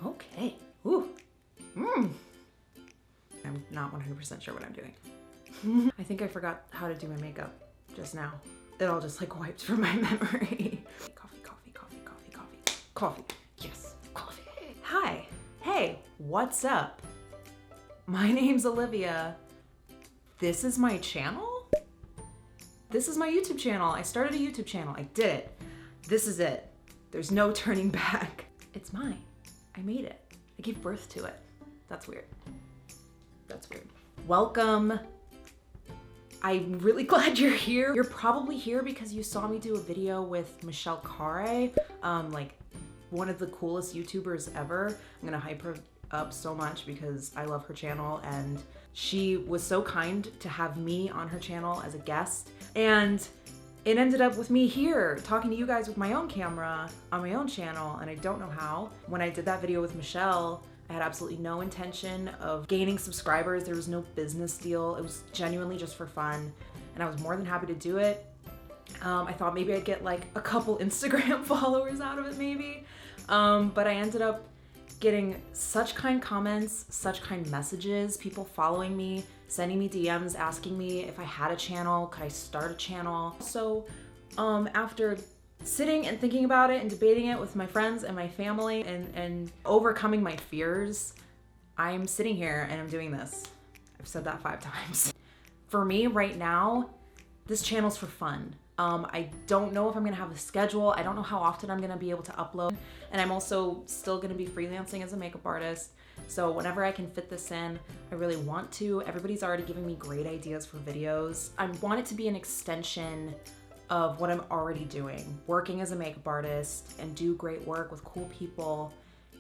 Okay. Ooh. Mmm. I'm not 100% sure what I'm doing. I think I forgot how to do my makeup just now. It all just like wiped from my memory. Coffee, coffee, coffee, coffee, coffee. Coffee. Yes, coffee. Hi. Hey, what's up? My name's Olivia. This is my channel? This is my YouTube channel. I started a YouTube channel. I did it. This is it. There's no turning back. It's mine. I made it. I gave birth to it. That's weird. That's weird. Welcome. I'm really glad you're here. You're probably here because you saw me do a video with Michelle Carre, like one of the coolest YouTubers ever. I'm gonna hype her up so much because I love her channel, and she was so kind to have me on her channel as a guest. And it ended up with me here talking to you guys with my own camera on my own channel, and I don't know how. When I did that video with Michelle, I had absolutely no intention of gaining subscribers. There was no business deal. It was genuinely just for fun, and I was more than happy to do it. I thought maybe I'd get like a couple Instagram followers out of it maybe, but I ended up getting such kind comments, such kind messages, people following me, sending me DMs, asking me if I had a channel, could I start a channel? So after sitting and thinking about it and debating it with my friends and my family and overcoming my fears, I'm sitting here and I'm doing this. I've said that 5 times. For me right now, this channel's for fun. I don't know if I'm gonna have a schedule. I don't know how often I'm gonna be able to upload. And I'm also still gonna be freelancing as a makeup artist. So whenever I can fit this in, I really want to. Everybody's already giving me great ideas for videos. I want it to be an extension of what I'm already doing, working as a makeup artist and do great work with cool people.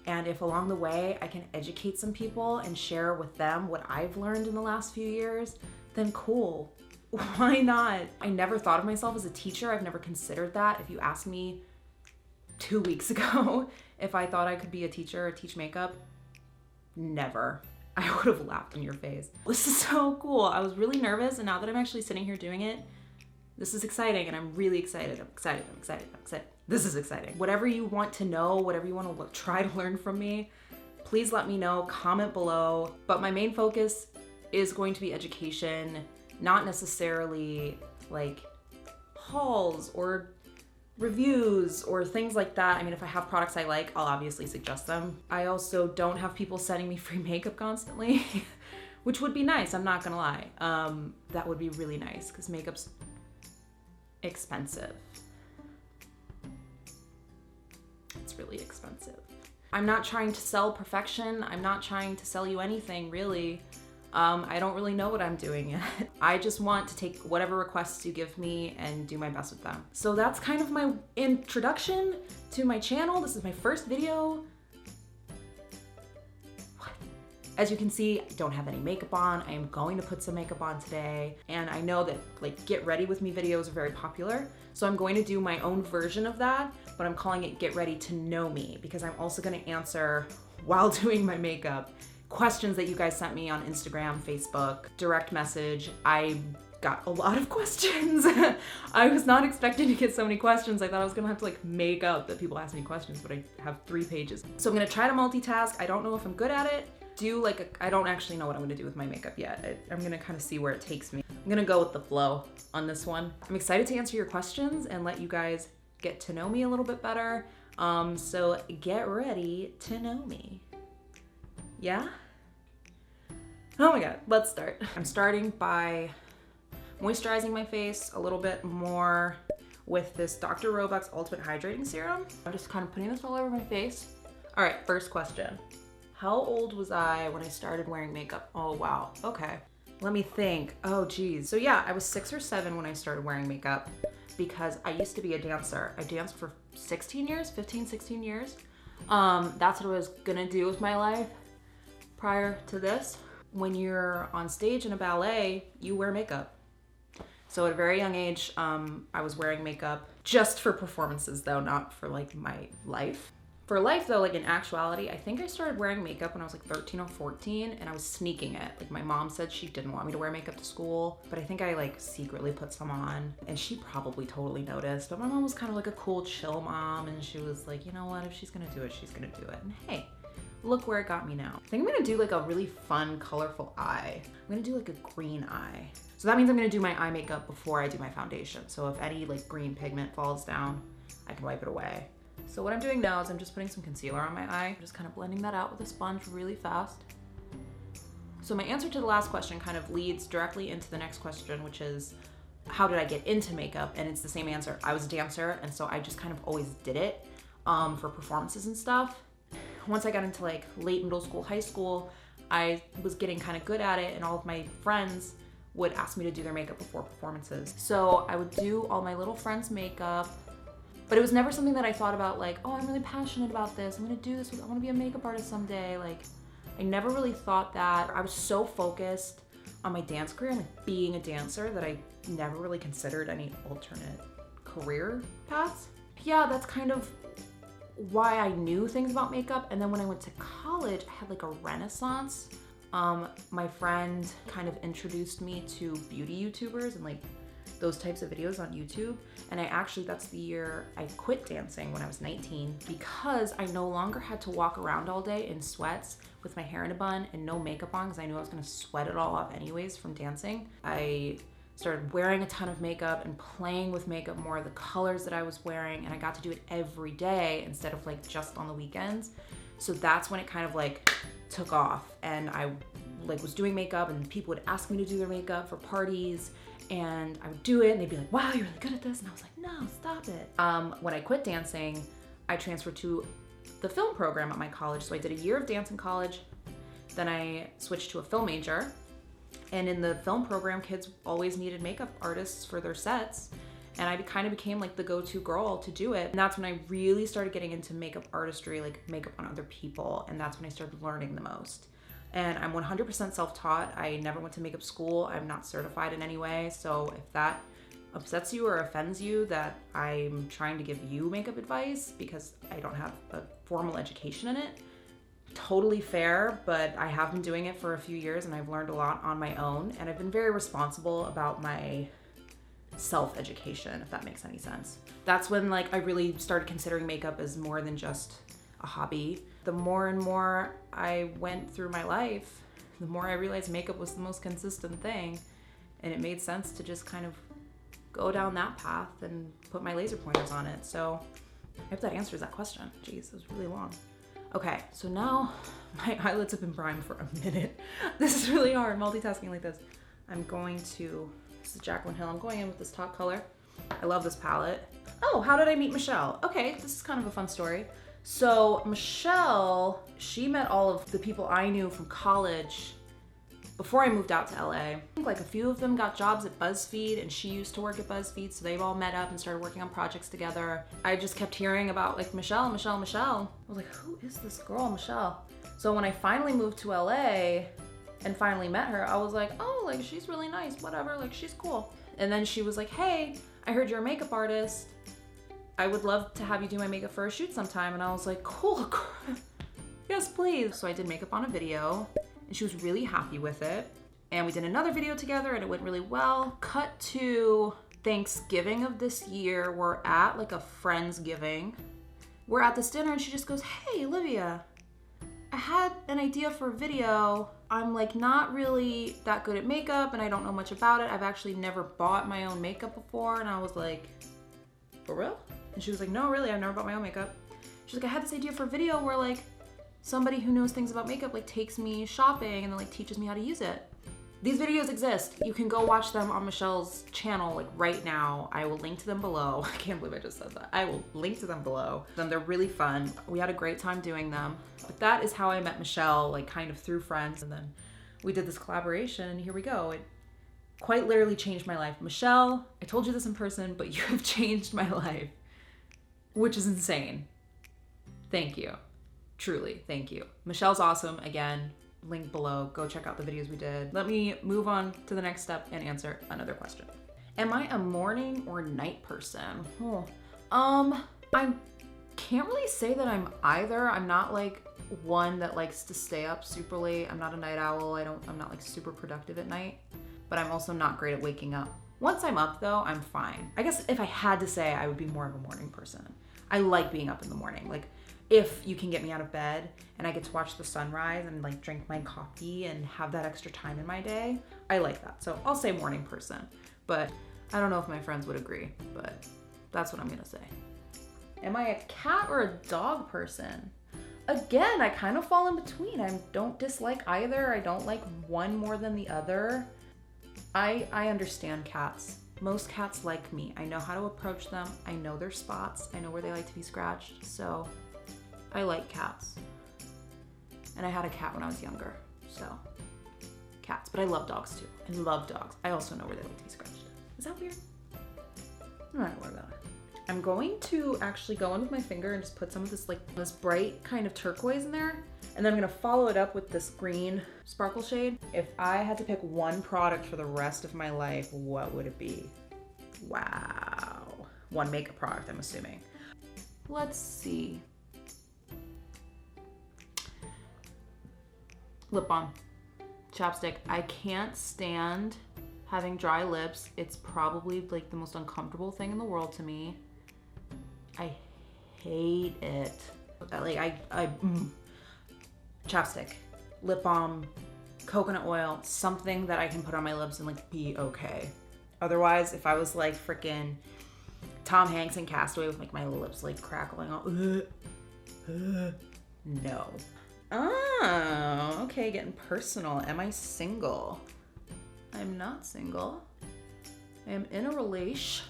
And if along the way I can educate some people and share with them what I've learned in the last few years, then cool. Why not? I never thought of myself as a teacher. I've never considered that. If you asked me 2 weeks ago if I thought I could be a teacher or teach makeup, never. I would have laughed in your face. This is so cool. I was really nervous, and now that I'm actually sitting here doing it, this is exciting, and I'm really excited. I'm excited. This is exciting. Whatever you want to know, whatever you want to try to learn from me, please let me know, comment below. But my main focus is going to be education, not necessarily like hauls or reviews or things like that. I mean, if I have products I like, I'll obviously suggest them. I also don't have people sending me free makeup constantly, which would be nice, I'm not gonna lie. That would be really nice because makeup's expensive. It's really expensive. I'm not trying to sell perfection. I'm not trying to sell you anything, really. I don't really know what I'm doing yet. I just want to take whatever requests you give me and do my best with them. So that's kind of my introduction to my channel. This is my first video. As you can see, I don't have any makeup on. I am going to put some makeup on today. And I know that like get ready with me videos are very popular. So I'm going to do my own version of that, but I'm calling it Get Ready to Know Me, because I'm also gonna answer while doing my makeup questions that you guys sent me on Instagram, Facebook, direct message. I got a lot of questions. I was not expecting to get so many questions. I thought I was gonna have to like make up that people asked me questions, but I have 3 pages. So I'm gonna try to multitask. I don't know if I'm good at it. I don't actually know what I'm gonna do with my makeup yet. I'm gonna kind of see where it takes me. I'm gonna go with the flow on this one. I'm excited to answer your questions and let you guys get to know me a little bit better. So get ready to know me. Yeah? Oh my God, let's start. I'm starting by moisturizing my face a little bit more with this Dr. Roebuck's Ultimate Hydrating Serum. I'm just kind of putting this all over my face. All right, first question. How old was I when I started wearing makeup? Oh wow, okay. Let me think, oh geez. So yeah, I was 6 or 7 when I started wearing makeup because I used to be a dancer. I danced for 16 years, 15, 16 years. That's what I was gonna do with my life prior to this. When you're on stage in a ballet, you wear makeup. So at a very young age, I was wearing makeup just for performances though, not for like my life. For life though, like in actuality, I think I started wearing makeup when I was like 13 or 14 and I was sneaking it. Like my mom said she didn't want me to wear makeup to school, but I think I like secretly put some on and she probably totally noticed. But my mom was kind of like a cool, chill mom and she was like, you know what, if she's gonna do it, she's gonna do it. And hey, look where it got me now. I think I'm gonna do like a really fun, colorful eye. I'm gonna do like a green eye. So that means I'm gonna do my eye makeup before I do my foundation. So if any like green pigment falls down, I can wipe it away. So what I'm doing now is I'm just putting some concealer on my eye. I'm just kind of blending that out with a sponge really fast. So my answer to the last question kind of leads directly into the next question, which is, how did I get into makeup? And it's the same answer. I was a dancer, and so I just kind of always did it for performances and stuff. Once I got into like late middle school, high school, I was getting kind of good at it, and all of my friends would ask me to do their makeup before performances. So I would do all my little friends' makeup, but it was never something that I thought about like, oh, I'm really passionate about this. I'm gonna do this. I wanna be a makeup artist someday. Like, I never really thought that. I was so focused on my dance career and like being a dancer that I never really considered any alternate career paths. Yeah, that's kind of why I knew things about makeup. And then when I went to college, I had like a renaissance. My friend kind of introduced me to beauty YouTubers and like those types of videos on YouTube. And that's the year I quit dancing when I was 19, because I no longer had to walk around all day in sweats with my hair in a bun and no makeup on, because I knew I was gonna sweat it all off anyways from dancing. I started wearing a ton of makeup and playing with makeup more, the colors that I was wearing, and I got to do it every day instead of like just on the weekends. So that's when it kind of like took off, and I like was doing makeup and people would ask me to do their makeup for parties, and I would do it and they'd be like, wow, you're really good at this. And I was like, no, stop it. When I quit dancing, I transferred to the film program at my college. So I did a year of dance in college, then I switched to a film major. And in the film program, kids always needed makeup artists for their sets. And I kind of became like the go-to girl to do it. And that's when I really started getting into makeup artistry, like makeup on other people. And that's when I started learning the most. And I'm 100% self-taught. I never went to makeup school. I'm not certified in any way. So if that upsets you or offends you that I'm trying to give you makeup advice because I don't have a formal education in it, totally fair, but I have been doing it for a few years and I've learned a lot on my own, and I've been very responsible about my self-education, if that makes any sense. That's when like I really started considering makeup as more than just a hobby. The more and more I went through my life, the more I realized makeup was the most consistent thing, and it made sense to just kind of go down that path and put my laser pointers on it. So I hope that answers that question. Jeez, it was really long. Okay, so now my eyelids have been primed for a minute. This is really hard, multitasking like this. This is Jaclyn Hill. I'm going in with this top color. I love this palette. Oh, how did I meet Michelle? Okay, this is kind of a fun story. So Michelle, she met all of the people I knew from college before I moved out to LA. I think like a few of them got jobs at BuzzFeed, and she used to work at BuzzFeed, so they've all met up and started working on projects together. I just kept hearing about like Michelle. I was like, who is this girl, Michelle? So when I finally moved to LA and finally met her, I was like, oh, like she's really nice, whatever, like she's cool. And then she was like, hey, I heard you're a makeup artist. I would love to have you do my makeup for a shoot sometime. And I was like, cool, yes, please. So I did makeup on a video, and she was really happy with it. And we did another video together, and it went really well. Cut to Thanksgiving of this year. We're at like a Friendsgiving. We're at this dinner, and she just goes, hey, Olivia, I had an idea for a video. I'm like not really that good at makeup, and I don't know much about it. I've actually never bought my own makeup before. And I was like, for real? And she was like, no, really, I've never bought my own makeup. She's like, I had this idea for a video where like somebody who knows things about makeup like takes me shopping and then like teaches me how to use it. These videos exist. You can go watch them on Michelle's channel like right now. I will link to them below. I can't believe I just said that. I will link to them below. They're really fun. We had a great time doing them. But that is how I met Michelle, like kind of through friends. And then we did this collaboration, and here we go. It quite literally changed my life. Michelle, I told you this in person, but you have changed my life, which is insane. Thank you. Truly, thank you. Michelle's awesome. Again, link below. Go check out the videos we did. Let me move on to the next step and answer another question. Am I a morning or night person? I can't really say that I'm either. I'm not like one that likes to stay up super late. I'm not a night owl. I'm not like super productive at night, but I'm also not great at waking up. Once I'm up though, I'm fine. I guess if I had to say, I would be more of a morning person. I like being up in the morning. Like if you can get me out of bed and I get to watch the sunrise and like drink my coffee and have that extra time in my day, I like that. So I'll say morning person, but I don't know if my friends would agree, but that's what I'm gonna say. Am I a cat or a dog person? Again, I kind of fall in between. I don't dislike either. I don't like one more than the other. I understand cats. Most cats like me. I know how to approach them. I know their spots. I know where they like to be scratched. So I like cats. And I had a cat when I was younger. So cats. But I love dogs too. I love dogs. I also know where they like to be scratched. Is that weird? I'm not gonna worry about it. I'm going to actually go in with my finger and just put some of this this bright kind of turquoise in there. And then I'm gonna follow it up with this green sparkle shade. If I had to pick one product for the rest of my life, what would it be? Wow. One makeup product, I'm assuming. Let's see. Lip balm, chapstick. I can't stand having dry lips. It's probably like the most uncomfortable thing in the world to me. I hate it. Chapstick, lip balm, coconut oil, something that I can put on my lips and like be okay. Otherwise, if I was like freaking Tom Hanks in Castaway with like my lips like crackling all, no. Oh, okay, getting personal. Am I single? I'm not single. I am in a relation.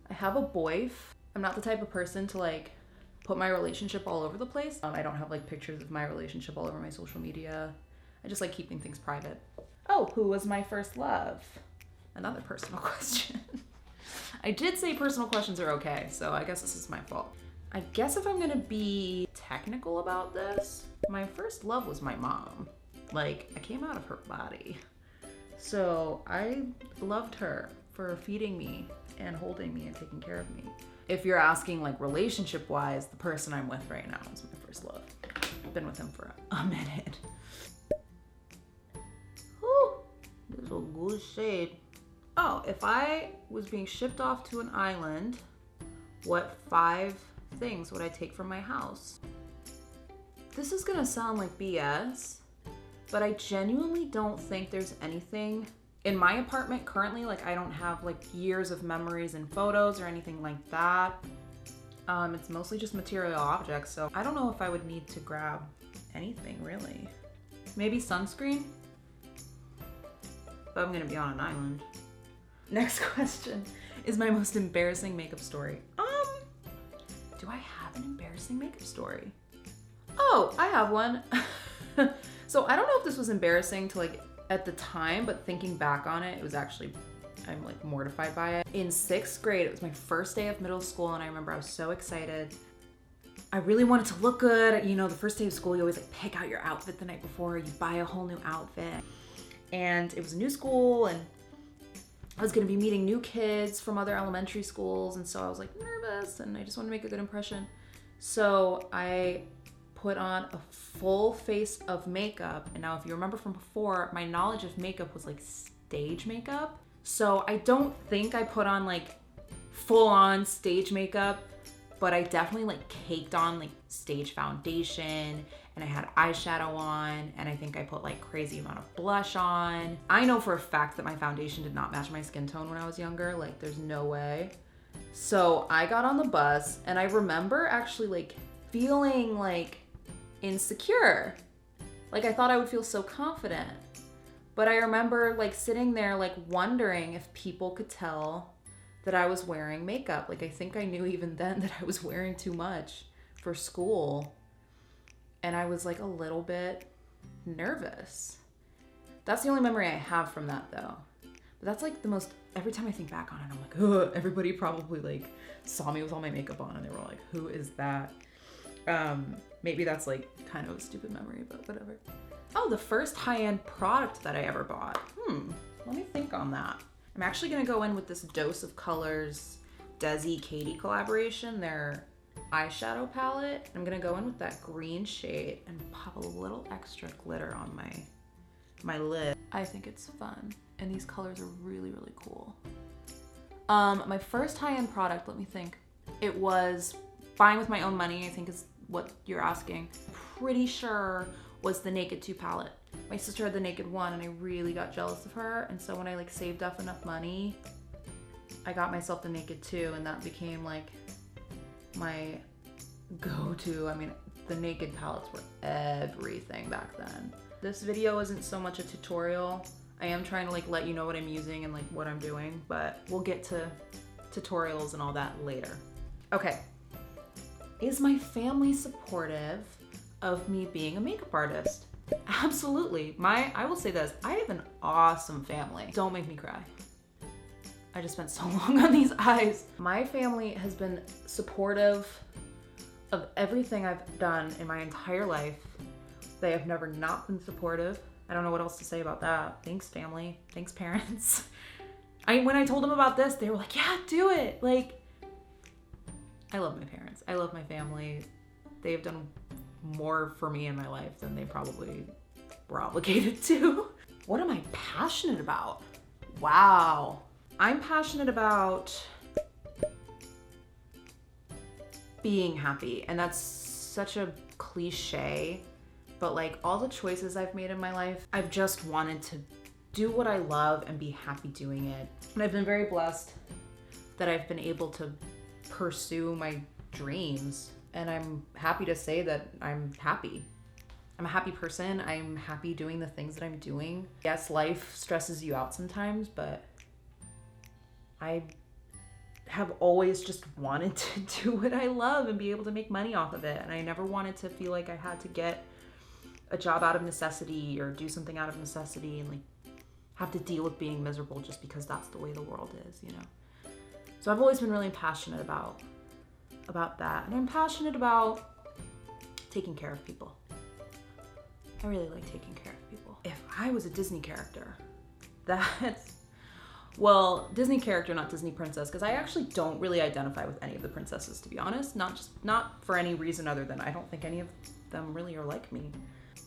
I have a boyf. I'm not the type of person to like put my relationship all over the place. I don't have like pictures of my relationship all over my social media. I just like keeping things private. Oh, who was my first love? Another personal question. I did say personal questions are okay, so I guess this is my fault. I guess if I'm gonna be technical about this, my first love was my mom. Like, I came out of her body. So I loved her for feeding me and holding me and taking care of me. If you're asking like relationship wise, the person I'm with right now is my first love. I've been with him for a minute. Whew, this is a good shade. Oh, if I was being shipped off to an island, what 5 things would I take from my house? This is gonna sound like BS, but I genuinely don't think there's anything in my apartment currently. Like, I don't have like years of memories and photos or anything like that. It's mostly just material objects, so I don't know if I would need to grab anything really. Maybe sunscreen, but I'm gonna be on an island. Next question is my most embarrassing makeup story. Do I have an embarrassing makeup story? Oh, I have one. So I don't know if this was embarrassing to like at the time, but thinking back on it, it was actually, I'm like mortified by it. In 6th grade, it was my first day of middle school, and I remember I was so excited. I really wanted to look good. You know, the first day of school, you always like pick out your outfit the night before, you buy a whole new outfit. And it was a new school, and I was gonna be meeting new kids from other elementary schools, and so I was like nervous, and I just wanted to make a good impression. So I put on a full face of makeup. And now if you remember from before, my knowledge of makeup was like stage makeup. So I don't think I put on like full on stage makeup, but I definitely like caked on like stage foundation, and I had eyeshadow on, and I think I put like crazy amount of blush on. I know for a fact that my foundation did not match my skin tone when I was younger. Like, there's no way. So I got on the bus, and I remember actually like feeling like insecure. Like, I thought I would feel so confident. But I remember like sitting there like wondering if people could tell that I was wearing makeup. Like, I think I knew even then that I was wearing too much for school. And I was like a little bit nervous. That's the only memory I have from that though. But that's like the most, every time I think back on it, I'm like, ugh, everybody probably like saw me with all my makeup on and they were like, who is that? Maybe that's like kind of a stupid memory, but whatever. Oh, the first high-end product that I ever bought. Let me think on that. I'm actually gonna go in with this Dose of Colors Desi Katy collaboration, their eyeshadow palette. I'm gonna go in with that green shade and pop a little extra glitter on my lid. I think it's fun, and these colors are really, really cool. My first high-end product, let me think. It was buying with my own money, I think is what you're asking. Pretty sure was the Naked 2 palette. My sister had the Naked 1 and I really got jealous of her. And so when I like saved up enough money, I got myself the Naked 2 and that became like my go-to. I mean, the Naked palettes were everything back then. This video isn't so much a tutorial. I am trying to like let you know what I'm using and like what I'm doing, but we'll get to tutorials and all that later. Okay. Is my family supportive of me being a makeup artist? Absolutely. I will say this, I have an awesome family. Don't make me cry. I just spent so long on these eyes. My family has been supportive of everything I've done in my entire life. They have never not been supportive. I don't know what else to say about that. Thanks, family. Thanks, parents. When I told them about this, they were like, yeah, do it. Like, I love my parents. I love my family. They've done more for me in my life than they probably were obligated to. What am I passionate about? Wow. I'm passionate about being happy, and that's such a cliche, but like all the choices I've made in my life, I've just wanted to do what I love and be happy doing it. And I've been very blessed that I've been able to pursue my dreams, and I'm happy to say that I'm happy. I'm a happy person. I'm happy doing the things that I'm doing. Yes, life stresses you out sometimes, but I have always just wanted to do what I love and be able to make money off of it. And I never wanted to feel like I had to get a job out of necessity or do something out of necessity and like have to deal with being miserable just because that's the way the world is, you know? So I've always been really passionate about that. And I'm passionate about taking care of people. I really like taking care of people. If I was a Disney character, well, Disney character, not Disney princess, because I actually don't really identify with any of the princesses, to be honest. Not for any reason other than I don't think any of them really are like me.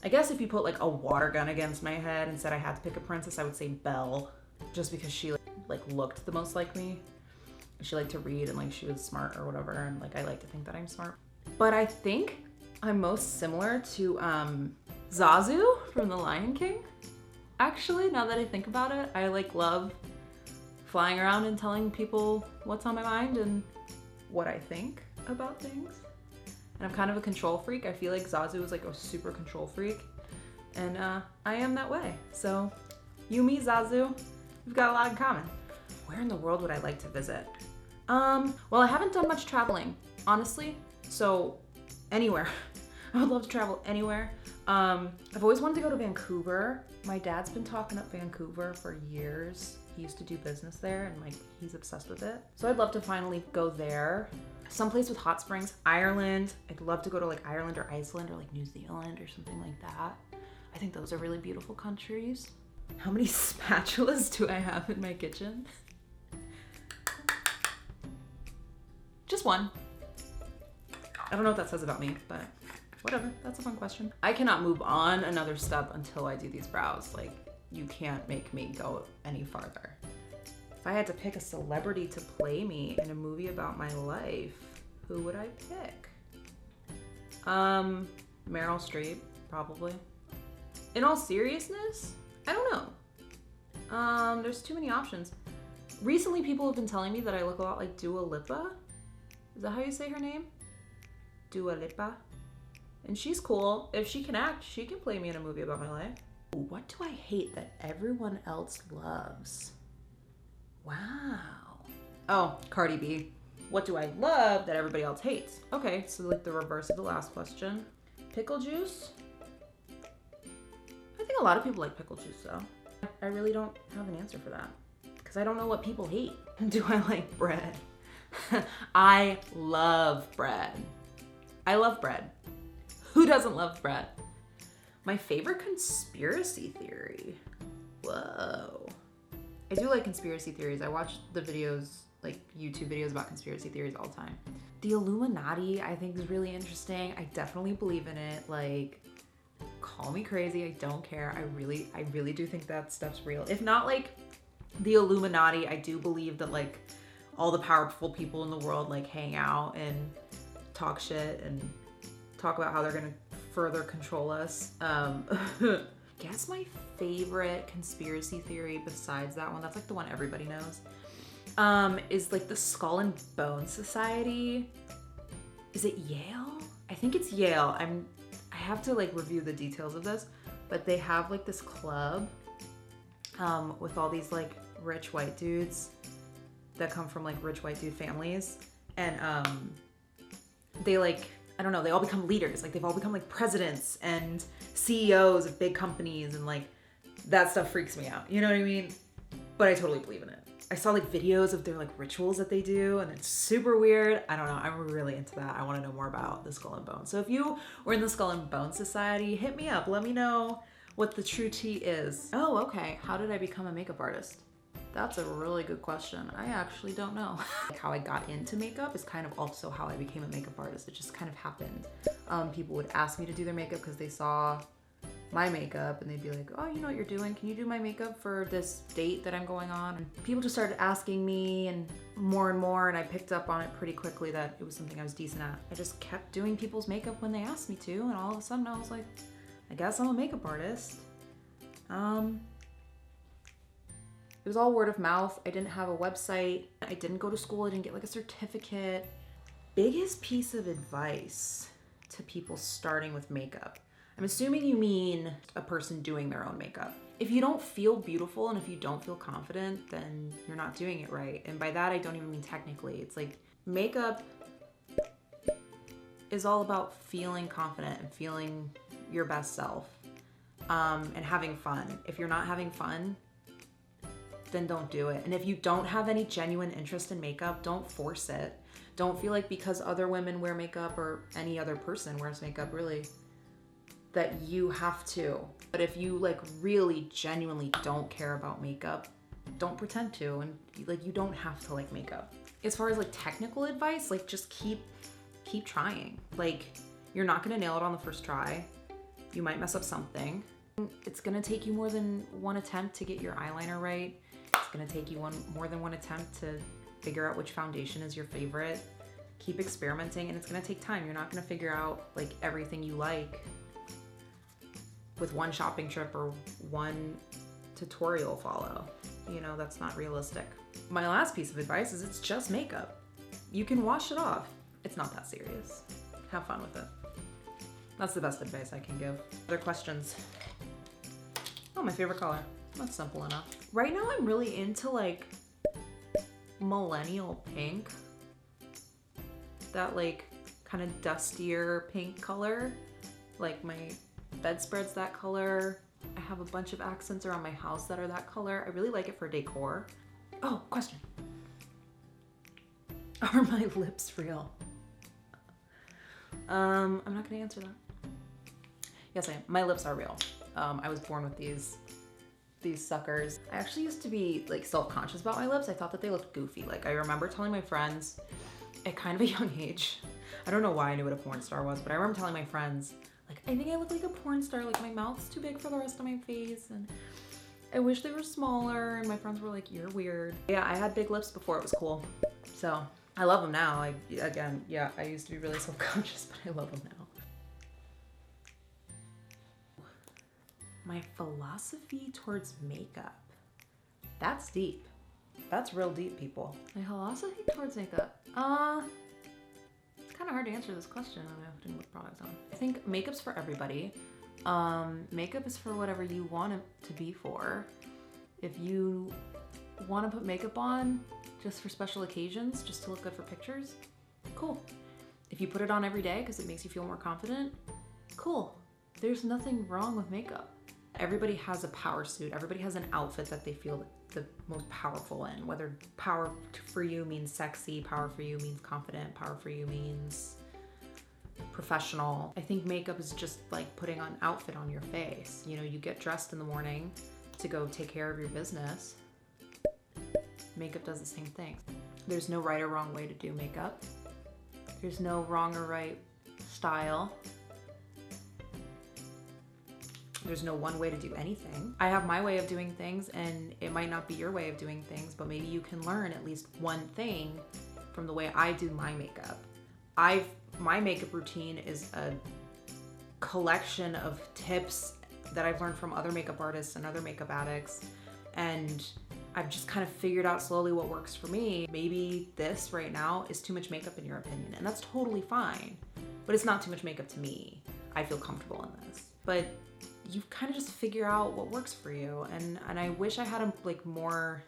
I guess if you put like a water gun against my head and said I had to pick a princess, I would say Belle, just because she like looked the most like me. She liked to read and like she was smart or whatever, and like I like to think that I'm smart. But I think I'm most similar to Zazu from The Lion King. Actually, now that I think about it, I like love flying around and telling people what's on my mind and what I think about things. And I'm kind of a control freak. I feel like Zazu is like a super control freak. And I am that way. So you, me, Zazu, we've got a lot in common. Where in the world would I like to visit? Well, I haven't done much traveling, honestly. So anywhere. I would love to travel anywhere. I've always wanted to go to Vancouver. My dad's been talking up Vancouver for years. He used to do business there and like he's obsessed with it. So I'd love to finally go there. Someplace with hot springs. Ireland. I'd love to go to like Ireland or Iceland or like New Zealand or something like that. I think those are really beautiful countries. How many spatulas do I have in my kitchen? Just one. I don't know what that says about me, but whatever, that's a fun question. I cannot move on another step until I do these brows. Like, you can't make me go any farther. If I had to pick a celebrity to play me in a movie about my life, who would I pick? Meryl Streep, probably. In all seriousness, I don't know. There's too many options. Recently, people have been telling me that I look a lot like Dua Lipa. Is that how you say her name? Dua Lipa. And she's cool. If she can act, she can play me in a movie about my life. What do I hate that everyone else loves? Wow. Oh, Cardi B. What do I love that everybody else hates? Okay, so like the reverse of the last question. Pickle juice? I think a lot of people like pickle juice though. I really don't have an answer for that because I don't know what people hate. Do I like bread? I love bread. I love bread. Who doesn't love bread? My favorite conspiracy theory. Whoa. I do like conspiracy theories. I watch the videos, like YouTube videos about conspiracy theories all the time. The Illuminati, I think is really interesting. I definitely believe in it. Like, call me crazy, I don't care. I really do think that stuff's real. If not like the Illuminati, I do believe that like all the powerful people in the world like hang out and talk shit and talk about how they're gonna further control us. Guess my favorite conspiracy theory besides that one, that's like the one everybody knows, is like the Skull and Bone Society. Is it Yale? I think it's Yale. I have to like review the details of this, but they have like this club with all these like rich white dudes that come from like rich white dude families, and they like, I don't know, they all become leaders. Like they've all become like presidents and CEOs of big companies, and like that stuff freaks me out. You know what I mean? But I totally believe in it. I saw like videos of their like rituals that they do, and it's super weird. I don't know. I'm really into that. I want to know more about the Skull and Bone. So if you were in the Skull and Bone Society, hit me up. Let me know what the true tea is. Oh, okay. How did I become a makeup artist? That's a really good question. I actually don't know. Like how I got into makeup is kind of also how I became a makeup artist. It just kind of happened. People would ask me to do their makeup because they saw my makeup and they'd be like, oh, you know what you're doing? Can you do my makeup for this date that I'm going on? And people just started asking me and more, and I picked up on it pretty quickly that it was something I was decent at. I just kept doing people's makeup when they asked me to, and all of a sudden I was like, I guess I'm a makeup artist. It was all word of mouth. I didn't have a website. I didn't go to school. I didn't get like a certificate. Biggest piece of advice to people starting with makeup. I'm assuming you mean a person doing their own makeup. If you don't feel beautiful and if you don't feel confident, then you're not doing it right. And by that, I don't even mean technically. It's like makeup is all about feeling confident and feeling your best self, and having fun. If you're not having fun, then don't do it. And if you don't have any genuine interest in makeup, don't force it. Don't feel like because other women wear makeup or any other person wears makeup really that you have to. But if you like really genuinely don't care about makeup, don't pretend to, and like you don't have to like makeup. As far as like technical advice, like just keep trying. Like you're not gonna nail it on the first try. You might mess up something. It's gonna take you more than one attempt to get your eyeliner right. It's gonna take you more than one attempt to figure out which foundation is your favorite. Keep experimenting, and it's gonna take time. You're not gonna figure out like everything you like with one shopping trip or one tutorial follow. You know, that's not realistic. My last piece of advice is it's just makeup. You can wash it off. It's not that serious. Have fun with it. That's the best advice I can give. Other questions? Oh, my favorite color. That's simple enough. Right now I'm really into like millennial pink. That like kind of dustier pink color. Like my bedspread's that color. I have a bunch of accents around my house that are that color. I really like it for decor. Oh, question. Are my lips real? I'm not gonna answer that. Yes, I am. My lips are real. I was born with these suckers. I actually used to be like self-conscious about my lips. I thought that they looked goofy. Like I remember telling my friends at kind of a young age, I don't know why I knew what a porn star was, but I remember telling my friends, like, I think I look like a porn star. Like my mouth's too big for the rest of my face, and I wish they were smaller. And my friends were like, you're weird. Yeah, I had big lips before it was cool. So I love them now. I used to be really self-conscious, but I love them now. My philosophy towards makeup. That's deep. That's real deep, people. My philosophy towards makeup. It's kind of hard to answer this question. I don't know if I didn't put products on. I think makeup's for everybody. Makeup is for whatever you want it to be for. If you want to put makeup on just for special occasions, just to look good for pictures, cool. If you put it on every day because it makes you feel more confident, cool. There's nothing wrong with makeup. Everybody has a power suit. Everybody has an outfit that they feel the most powerful in. Whether power for you means sexy, power for you means confident, power for you means professional. I think makeup is just like putting an outfit on your face. You know, you get dressed in the morning to go take care of your business. Makeup does the same thing. There's no right or wrong way to do makeup. There's no wrong or right style. There's no one way to do anything. I have my way of doing things, and it might not be your way of doing things, but maybe you can learn at least one thing from the way I do my makeup. I've my makeup routine is a collection of tips that I've learned from other makeup artists and other makeup addicts, and I've just kind of figured out slowly what works for me. Maybe this right now is too much makeup in your opinion, and that's totally fine, but it's not too much makeup to me. I feel comfortable in this, but you kind of just figure out what works for you, and I wish I had a like more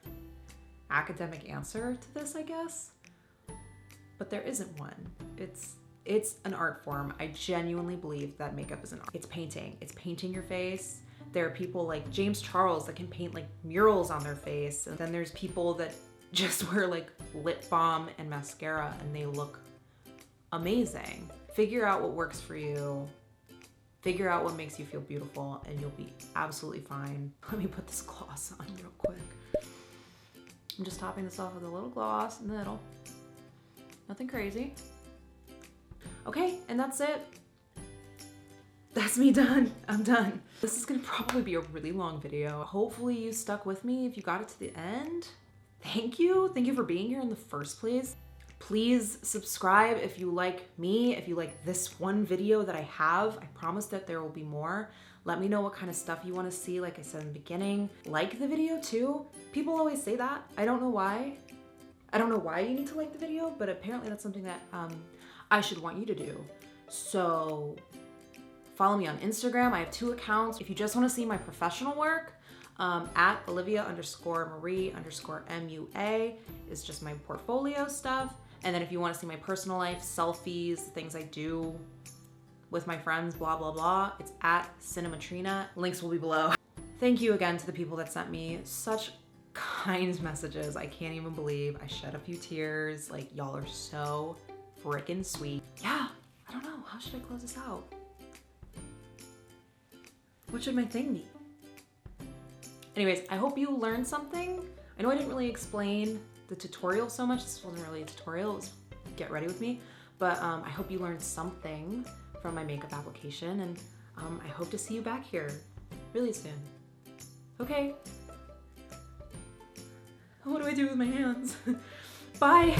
academic answer to this, I guess, but there isn't one. It's an art form. I genuinely believe that makeup is an art. It's painting. It's painting your face. There are people like James Charles that can paint like murals on their face. And then there's people that just wear like lip balm and mascara and they look amazing. Figure out what works for you. Figure out what makes you feel beautiful and you'll be absolutely fine. Let me put this gloss on real quick. I'm just topping this off with a little gloss in the middle. Nothing crazy. Okay, and that's it. That's me done. I'm done. This is gonna probably be a really long video. Hopefully you stuck with me if you got it to the end. Thank you. Thank you for being here in the first place. Please subscribe if you like me, if you like this one video that I have. I promise that there will be more. Let me know what kind of stuff you want to see, like I said in the beginning. Like the video too. People always say that. I don't know why. I don't know why you need to like the video, but apparently that's something that I should want you to do. So follow me on Instagram. I have 2 accounts. If you just want to see my professional work, at Olivia_Marie_MUA is just my portfolio stuff. And then if you want to see my personal life, selfies, things I do with my friends, blah, blah, blah, it's at Cinematrina. Links will be below. Thank you again to the people that sent me such kind messages. I can't even believe I shed a few tears. Like, y'all are so freaking sweet. Yeah, I don't know. How should I close this out? What should my thing be? Anyways, I hope you learned something. I know I didn't really explain the tutorial so much. This wasn't really a tutorial, it was get ready with me. But I hope you learned something from my makeup application, and I hope to see you back here really soon. Okay. What do I do with my hands? Bye.